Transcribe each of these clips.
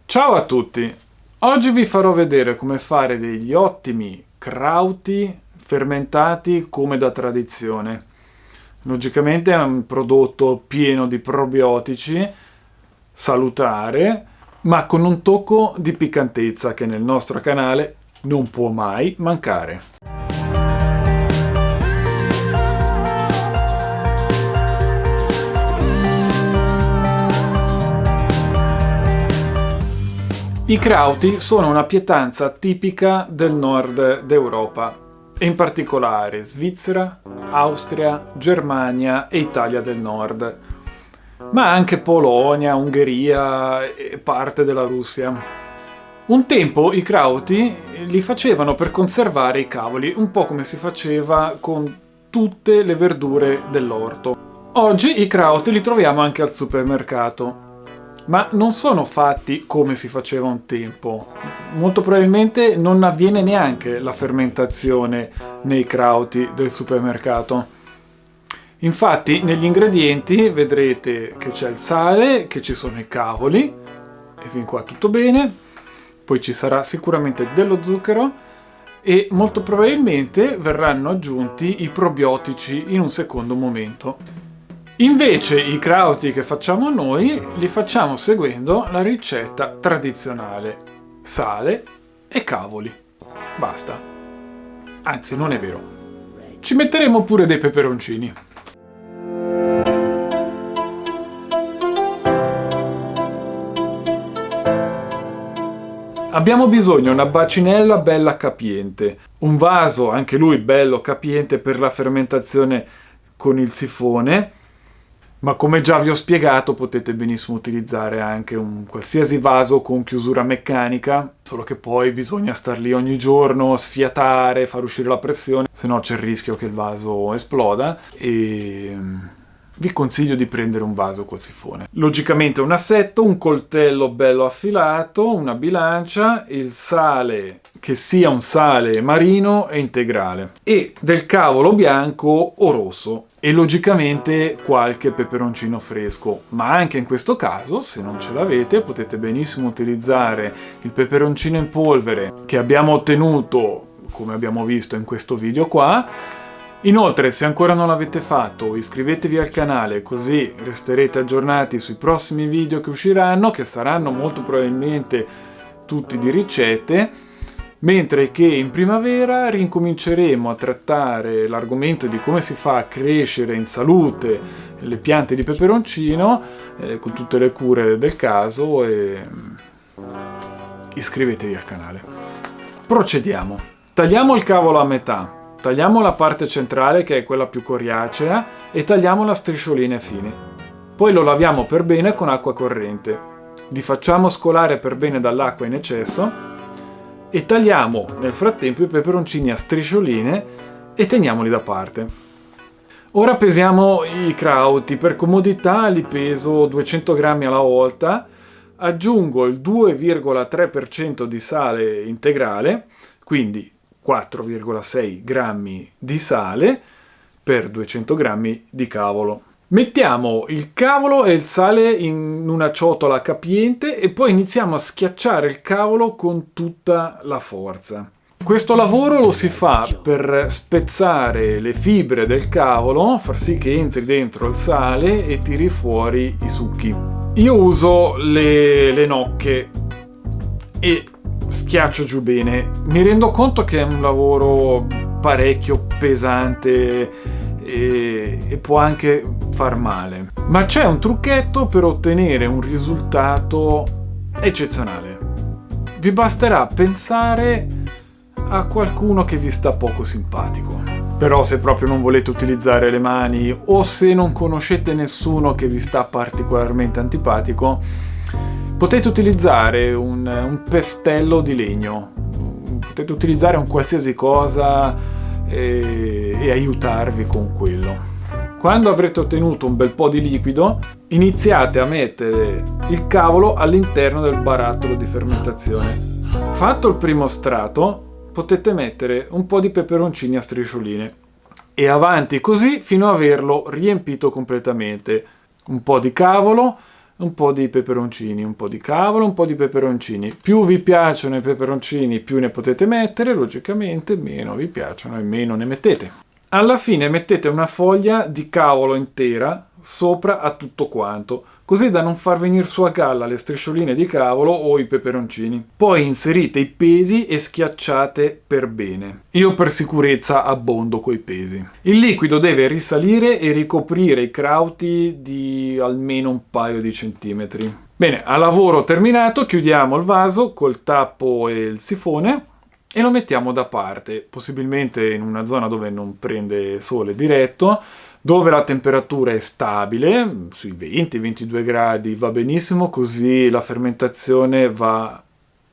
Ciao a tutti! Oggi vi farò vedere come fare degli ottimi krauti fermentati come da tradizione. Logicamente è un prodotto pieno di probiotici, salutare, ma con un tocco di piccantezza che nel nostro canale non può mai mancare. I krauti sono una pietanza tipica del nord d'Europa, e in particolare Svizzera, Austria, Germania e Italia del Nord, ma anche Polonia, Ungheria e parte della Russia. Un tempo i krauti li facevano per conservare i cavoli, un po' come si faceva con tutte le verdure dell'orto. Oggi i krauti li troviamo anche al supermercato. Ma non sono fatti come si faceva un tempo. Molto probabilmente non avviene neanche la fermentazione nei krauti del supermercato. Infatti, negli ingredienti vedrete che c'è il sale, che ci sono i cavoli, e fin qua tutto bene. Poi ci sarà sicuramente dello zucchero e molto probabilmente verranno aggiunti i probiotici in un secondo momento. Invece i krauti che facciamo noi li facciamo seguendo la ricetta tradizionale: sale e cavoli. Basta. Anzi, non è vero. Ci metteremo pure dei peperoncini. Abbiamo bisogno di una bacinella bella capiente, un vaso anche lui bello capiente per la fermentazione con il sifone. Ma come già vi ho spiegato potete benissimo utilizzare anche un qualsiasi vaso con chiusura meccanica, solo che poi bisogna star lì ogni giorno, sfiatare, far uscire la pressione, se no c'è il rischio che il vaso esploda e vi consiglio di prendere un vaso col sifone. Logicamente un assetto, un coltello bello affilato, una bilancia, il sale che sia un sale marino e integrale e del cavolo bianco o rosso. E logicamente qualche peperoncino fresco, ma anche in questo caso, se non ce l'avete, potete benissimo utilizzare il peperoncino in polvere che abbiamo ottenuto, come abbiamo visto in questo video qua. Inoltre, se ancora non l'avete fatto, iscrivetevi al canale, così resterete aggiornati sui prossimi video che usciranno, che saranno molto probabilmente tutti di ricette. Mentre che in primavera rincominceremo a trattare l'argomento di come si fa a crescere in salute le piante di peperoncino con tutte le cure del caso e iscrivetevi al canale. Procediamo. Tagliamo il cavolo a metà, tagliamo la parte centrale che è quella più coriacea e tagliamo a striscioline fini. Poi lo laviamo per bene con acqua corrente. Li facciamo scolare per bene dall'acqua in eccesso e tagliamo nel frattempo i peperoncini a striscioline e teniamoli da parte. Ora pesiamo i krauti, per comodità li peso 200 grammi alla volta, aggiungo il 2,3% di sale integrale, quindi 4,6 grammi di sale per 200 grammi di cavolo. Mettiamo il cavolo e il sale in una ciotola capiente e poi iniziamo a schiacciare il cavolo con tutta la forza. Questo lavoro lo si fa per spezzare le fibre del cavolo, far sì che entri dentro il sale e tiri fuori i succhi. Io uso le nocche e schiaccio giù bene. Mi rendo conto che è un lavoro parecchio pesante e può anche far male, ma c'è un trucchetto per ottenere un risultato eccezionale. Vi basterà pensare a qualcuno che vi sta poco simpatico. Però se proprio non volete utilizzare le mani o se non conoscete nessuno che vi sta particolarmente antipatico, potete utilizzare un pestello di legno, potete utilizzare un qualsiasi cosa e aiutarvi con quello. Quando avrete ottenuto un bel po' di liquido, iniziate a mettere il cavolo all'interno del barattolo di fermentazione. Fatto il primo strato, potete mettere un po' di peperoncini a striscioline e avanti così fino a averlo riempito completamente. Un po' di cavolo, un po' di peperoncini, un po' di cavolo, un po' di peperoncini. Più vi piacciono i peperoncini, più ne potete mettere, logicamente meno vi piacciono e meno ne mettete. Alla fine mettete una foglia di cavolo intera sopra a tutto quanto, così da non far venire su a galla le striscioline di cavolo o i peperoncini. Poi inserite i pesi e schiacciate per bene. Io per sicurezza abbondo coi pesi. Il liquido deve risalire e ricoprire i crauti di almeno un paio di centimetri. Bene, a lavoro terminato, chiudiamo il vaso col tappo e il sifone e lo mettiamo da parte, possibilmente in una zona dove non prende sole diretto, dove la temperatura è stabile, sui 20-22 gradi va benissimo, così la fermentazione va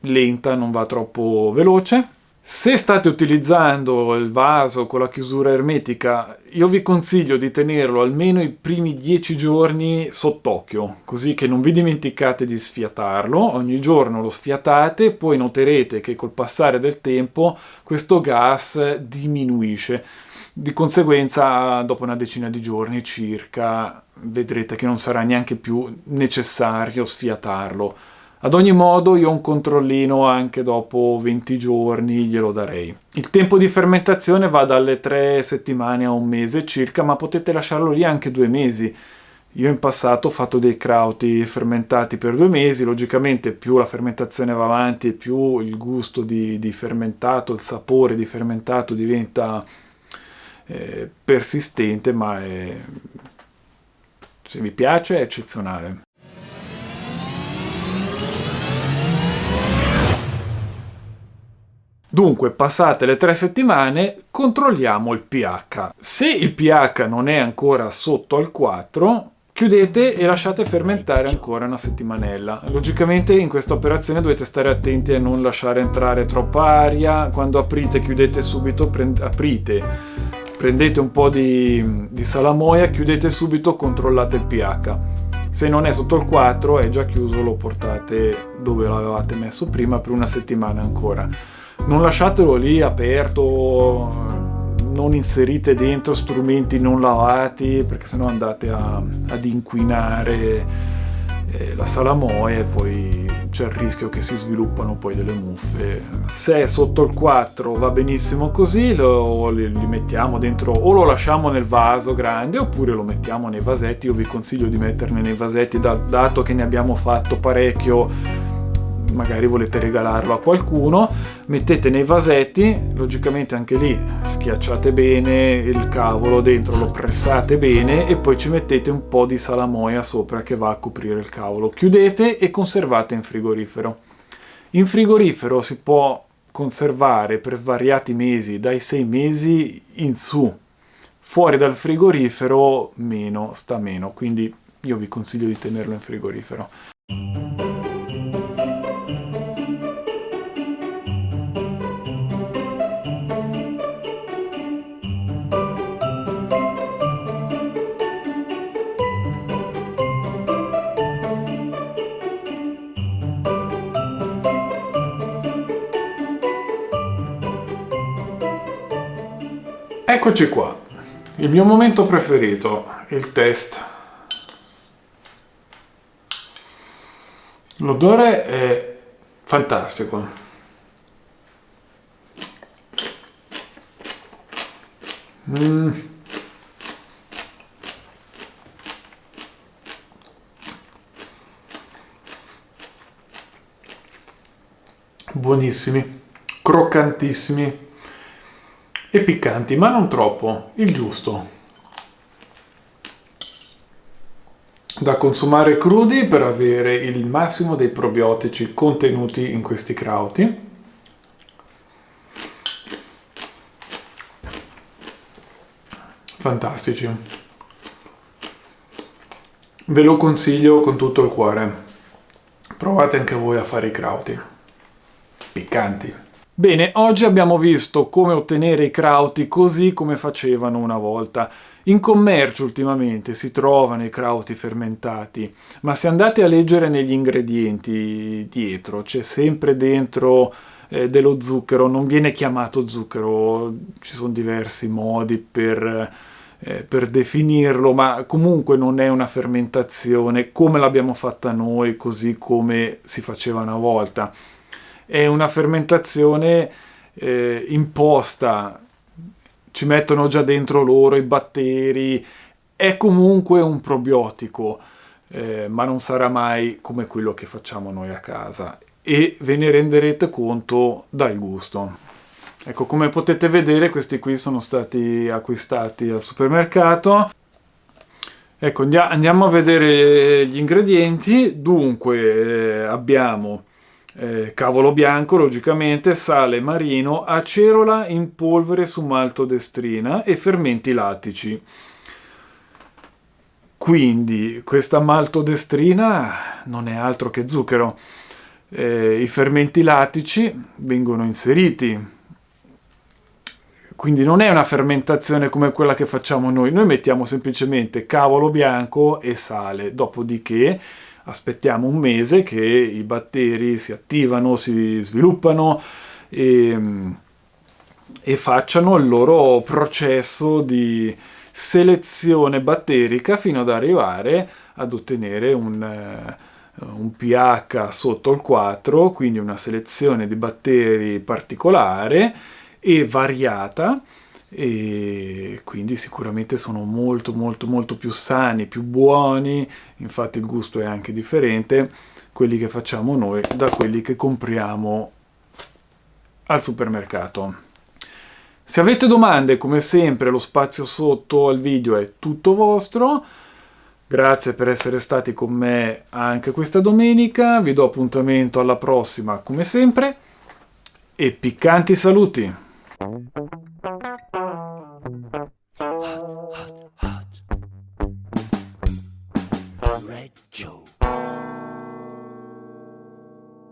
lenta, non va troppo veloce. Se state utilizzando il vaso con la chiusura ermetica, io vi consiglio di tenerlo almeno i primi 10 giorni sott'occhio, così che non vi dimenticate di sfiatarlo. Ogni giorno lo sfiatate, poi noterete che col passare del tempo questo gas diminuisce. Di conseguenza, dopo una decina di giorni circa, vedrete che non sarà neanche più necessario sfiatarlo. Ad ogni modo, io un controllino anche dopo 20 giorni glielo darei. Il tempo di fermentazione va dalle 3 settimane a un mese circa, ma potete lasciarlo lì anche 2 mesi. Io in passato ho fatto dei crauti fermentati per 2 mesi, logicamente più la fermentazione va avanti e più il gusto di fermentato, il sapore di fermentato diventa persistente, ma se vi piace è eccezionale. Dunque, passate le 3 settimane, controlliamo il pH. Se il pH non è ancora sotto al 4, chiudete e lasciate fermentare ancora una settimanella. Logicamente in questa operazione dovete stare attenti a non lasciare entrare troppa aria. Quando aprite, chiudete subito, prendete un po' di salamoia, chiudete subito, controllate il pH. Se non è sotto il 4 è già chiuso, lo portate dove l'avevate messo prima per una settimana ancora. Non lasciatelo lì aperto, non inserite dentro strumenti non lavati, perché sennò andate ad inquinare la salamoia e poi c'è il rischio che si sviluppano poi delle muffe. Se è sotto il 4 va benissimo così, li mettiamo dentro o lo lasciamo nel vaso grande oppure lo mettiamo nei vasetti. Io vi consiglio di metterne nei vasetti, dato che ne abbiamo fatto parecchio, magari volete regalarlo a qualcuno, mettete nei vasetti, logicamente anche lì schiacciate bene il cavolo dentro, lo pressate bene e poi ci mettete un po' di salamoia sopra che va a coprire il cavolo. Chiudete e conservate in frigorifero. In frigorifero si può conservare per svariati mesi, dai 6 mesi in su. Fuori dal frigorifero sta meno, quindi io vi consiglio di tenerlo in frigorifero. Eccoci qua, il mio momento preferito, il test. L'odore è fantastico. Buonissimi, croccantissimi e piccanti, ma non troppo, il giusto. Da consumare crudi per avere il massimo dei probiotici contenuti in questi crauti. Fantastici. Ve lo consiglio con tutto il cuore. Provate anche voi a fare i crauti. Piccanti. Bene, oggi abbiamo visto come ottenere i crauti così come facevano una volta. In commercio ultimamente si trovano i crauti fermentati, ma se andate a leggere negli ingredienti dietro, c'è sempre dentro dello zucchero, non viene chiamato zucchero, ci sono diversi modi per per definirlo, ma comunque non è una fermentazione come l'abbiamo fatta noi, così come si faceva una volta. È una fermentazione imposta, ci mettono già dentro loro i batteri, è comunque un probiotico, ma non sarà mai come quello che facciamo noi a casa e ve ne renderete conto dal gusto. Ecco, come potete vedere, questi qui sono stati acquistati al supermercato. Ecco, andiamo a vedere gli ingredienti. Dunque, abbiamo cavolo bianco, logicamente, sale marino, acerola in polvere su maltodestrina e fermenti lattici. Quindi, questa maltodestrina non è altro che zucchero. I fermenti lattici vengono inseriti. Quindi non è una fermentazione come quella che facciamo noi. Noi mettiamo semplicemente cavolo bianco e sale, dopodiché aspettiamo un mese che i batteri si attivano, si sviluppano e facciano il loro processo di selezione batterica fino ad arrivare ad ottenere un pH sotto il 4, quindi una selezione di batteri particolare e variata, e quindi sicuramente sono molto molto molto più sani, più buoni, infatti il gusto è anche differente, quelli che facciamo noi da quelli che compriamo al supermercato. Se avete domande, come sempre, lo spazio sotto al video è tutto vostro. Grazie per essere stati con me anche questa domenica, vi do appuntamento alla prossima come sempre e piccanti saluti! Red Joe.